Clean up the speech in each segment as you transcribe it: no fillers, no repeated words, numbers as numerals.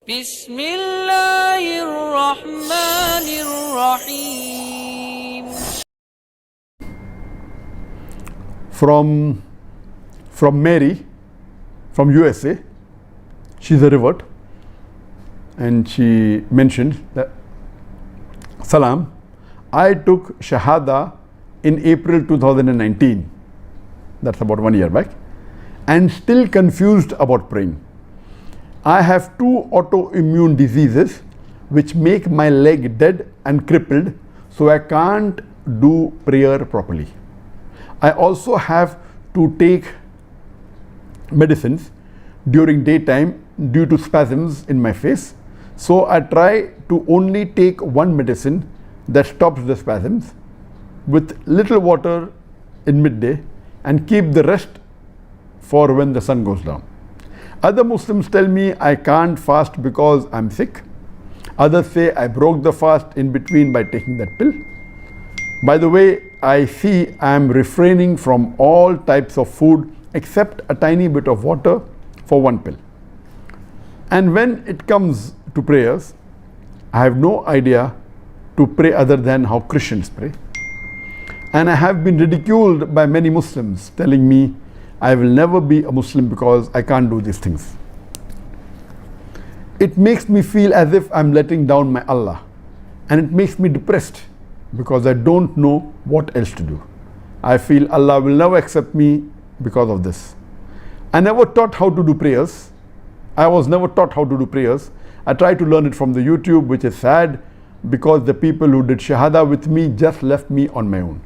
بسم الله الرحمن الرحيم. From Mary from USA. She's a revert, and she mentioned that, Salam, I took Shahada in April 2019, that's about 1 year back, and still confused about praying. I have 2 autoimmune diseases which make my leg dead and crippled, so I can't do prayer properly. I also have to take medicines during daytime due to spasms in my face. So I try to only take one medicine that stops the spasms with little water in midday and keep the rest for when the sun goes down. Other Muslims tell me I can't fast because I'm sick. Others say I broke the fast in between by taking that pill. By the way, I see I am refraining from all types of food except a tiny bit of water for one pill. And when it comes to prayers, I have no idea to pray other than how Christians pray. And I have been ridiculed by many Muslims telling me I will never be a Muslim because I can't do these things. It makes me feel as if I'm letting down my Allah, and it makes me depressed because I don't know what else to do. I feel Allah will never accept me because of this. I never taught how to do prayers. I was never taught how to do prayers. I tried to learn it from the YouTube, which is sad because the people who did Shahada with me just left me on my own.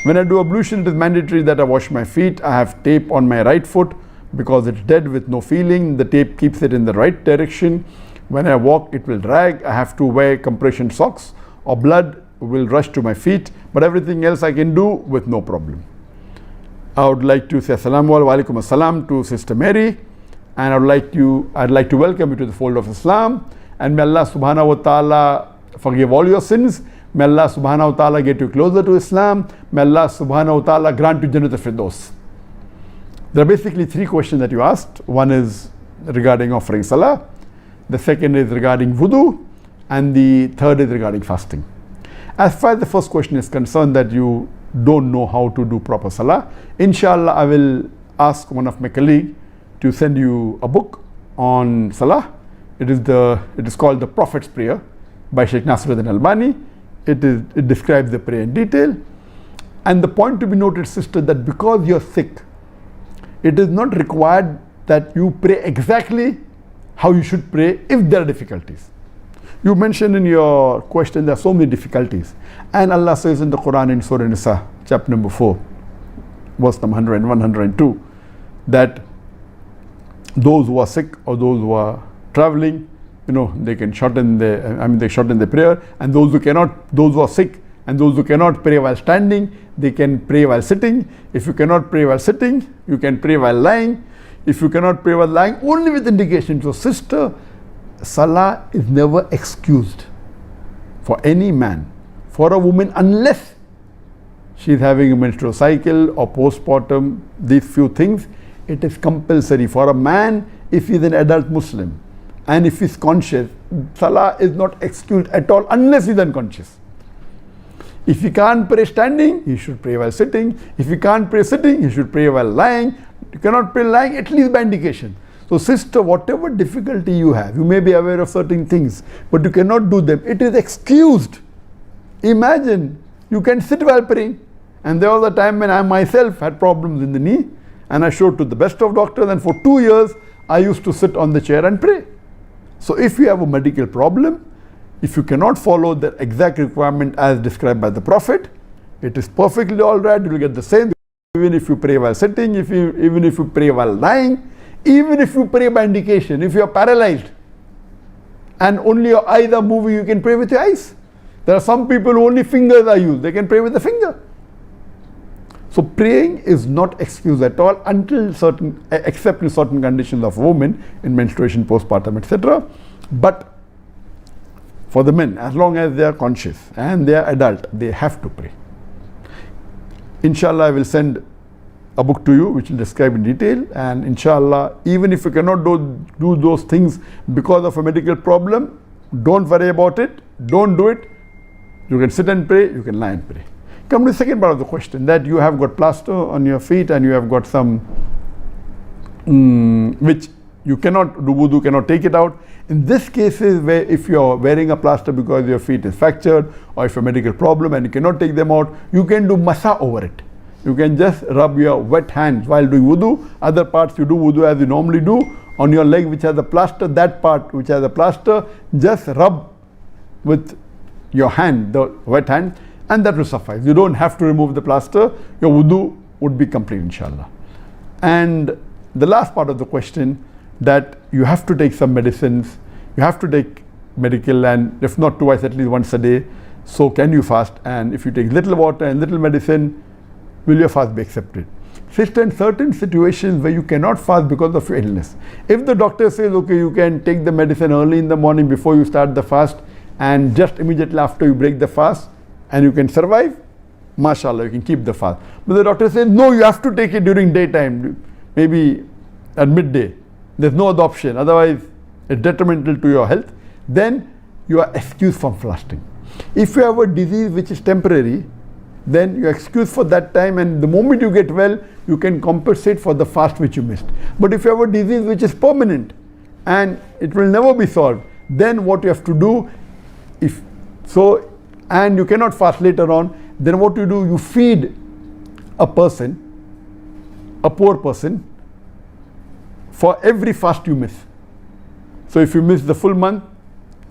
When I do ablution, it is mandatory that I wash my feet. I have tape on my right foot because it's dead with no feeling. The tape keeps it in the right direction. When I walk, it will drag. I have to wear compression socks or blood will rush to my feet, but everything else I can do with no problem. I would like to say Assalamu alaikum assalam to Sister Mary, and I'd like to welcome you to the fold of Islam, and may Allah subhanahu wa ta'ala forgive all your sins. May Allah subhanahu wa ta'ala get you closer to Islam. May Allah subhanahu wa ta'ala grant you Jannat al-Firdaus. There are basically 3 questions that you asked. One is regarding offering salah, the second is regarding wudu, and the third is regarding fasting. As far as the first question is concerned, that you don't know how to do proper salah, inshallah I will ask one of my colleagues to send you a book on salah. It is called The Prophet's Prayer by Sheikh Nasiruddin Albani. It describes the prayer in detail. And the point to be noted, sister, that because you're sick, it is not required that you pray exactly how you should pray if there are difficulties. You mentioned in your question there are so many difficulties. And Allah says in the Quran in Surah Nisa, chapter number 4, verse number 100 and 102, that those who are sick or those who are traveling, they can shorten the prayer, and those who are sick and those who cannot pray while standing, they can pray while sitting. If you cannot pray while sitting, you can pray while lying. If you cannot pray while lying, only with indication. So sister, salah is never excused for any man, for a woman, unless she is having a menstrual cycle or postpartum, these few things. It is compulsory for a man if he is an adult Muslim and if he is conscious. Salah is not excused at all unless he is unconscious. If he can't pray standing, he should pray while sitting. If he can't pray sitting, he should pray while lying. You cannot pray lying, at least by indication. So sister, whatever difficulty you have, you may be aware of certain things, but you cannot do them. It is excused. Imagine, you can sit while praying. And there was a time when I myself had problems in the knee, and I showed to the best of doctors, and for 2 years, I used to sit on the chair and pray. So if you have a medical problem, if you cannot follow the exact requirement as described by the Prophet, it is perfectly all right. You will get the same, even if you pray while sitting, even if you pray while lying, even if you pray by indication. If you are paralyzed and only your eyes are moving, you can pray with your eyes. There are some people who only fingers are used. They can pray with the finger. So praying is not excused at all except in certain conditions of women, in menstruation, postpartum, etc. But for the men, as long as they are conscious and they are adult, they have to pray. Inshallah, I will send a book to you which will describe in detail, and inshallah, even if you cannot do those things because of a medical problem, don't worry about it, don't do it. You can sit and pray, you can lie and pray. Come to the second part of the question, that you have got plaster on your feet and you have got some which you cannot do wudu, cannot take it out. In this case is where if you are wearing a plaster because your feet is fractured, or if a medical problem and you cannot take them out, you can do masa over it. You can just rub your wet hands while doing wudu. Other parts you do wudu as you normally do. On your leg which has a plaster, that part which has a plaster, just rub with your hand, the wet hand, and that will suffice. You don't have to remove the plaster. Your wudu would be complete, inshallah. And the last part of the question, that you have to take some medicines, you have to take medical, and if not twice, at least once a day. So can you fast? And if you take little water and little medicine, will your fast be accepted? Sister, in certain situations where you cannot fast because of your illness, if the doctor says, okay, you can take the medicine early in the morning before you start the fast, and just immediately after you break the fast, and you can survive, mashallah, you can keep the fast. But the doctor says, no, you have to take it during daytime, maybe at midday. There's no other option, otherwise it's detrimental to your health. Then you are excused from fasting. If you have a disease which is temporary, then you are excused for that time, and the moment you get well, you can compensate for the fast which you missed. But if you have a disease which is permanent and it will never be solved, then what you have to do, and you cannot fast later on, then what you do, you feed a person, a poor person, for every fast you miss. So if you miss the full month,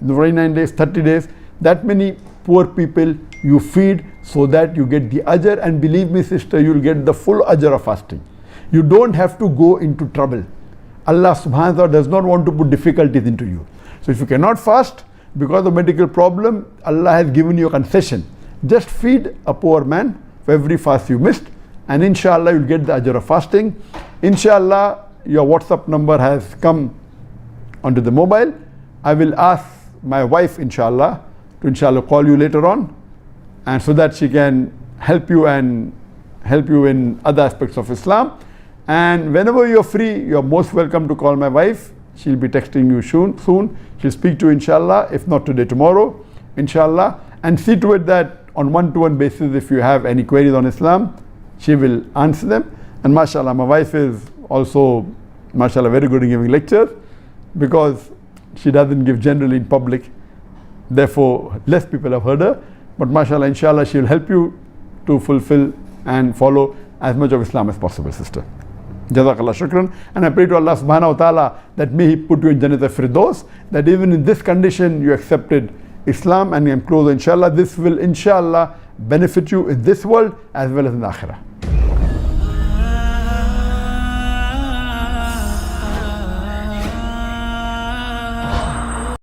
the 29 days, 30 days, that many poor people you feed, so that you get the ajr, and believe me sister, you will get the full ajr of fasting. You don't have to go into trouble. Allah subhanahu wa ta'ala does not want to put difficulties into you. So if you cannot fast because of medical problem, Allah has given you a concession. Just feed a poor man for every fast you missed, and inshallah you'll get the ajr of fasting. Inshallah, your WhatsApp number has come onto the mobile. I will ask my wife inshallah to call you later on, and so that she can help you in other aspects of Islam. And whenever you're free, you're most welcome to call my wife. She'll be texting you soon. She'll speak to you inshallah, if not today, tomorrow, inshallah. And see to it that on one-to-one basis, if you have any queries on Islam, she will answer them. And mashallah, my wife is also, mashallah, very good in giving lectures, because she doesn't give generally in public. Therefore, less people have heard her. But mashallah, inshallah, she will help you to fulfill and follow as much of Islam as possible, sister. Jazakallah shukran. And I pray to Allah subhanahu wa ta'ala that may He put you in Jannat al-Firdaus, that even in this condition you accepted Islam and you am closer, inshallah. This will inshallah benefit you in this world as well as in the akhirah.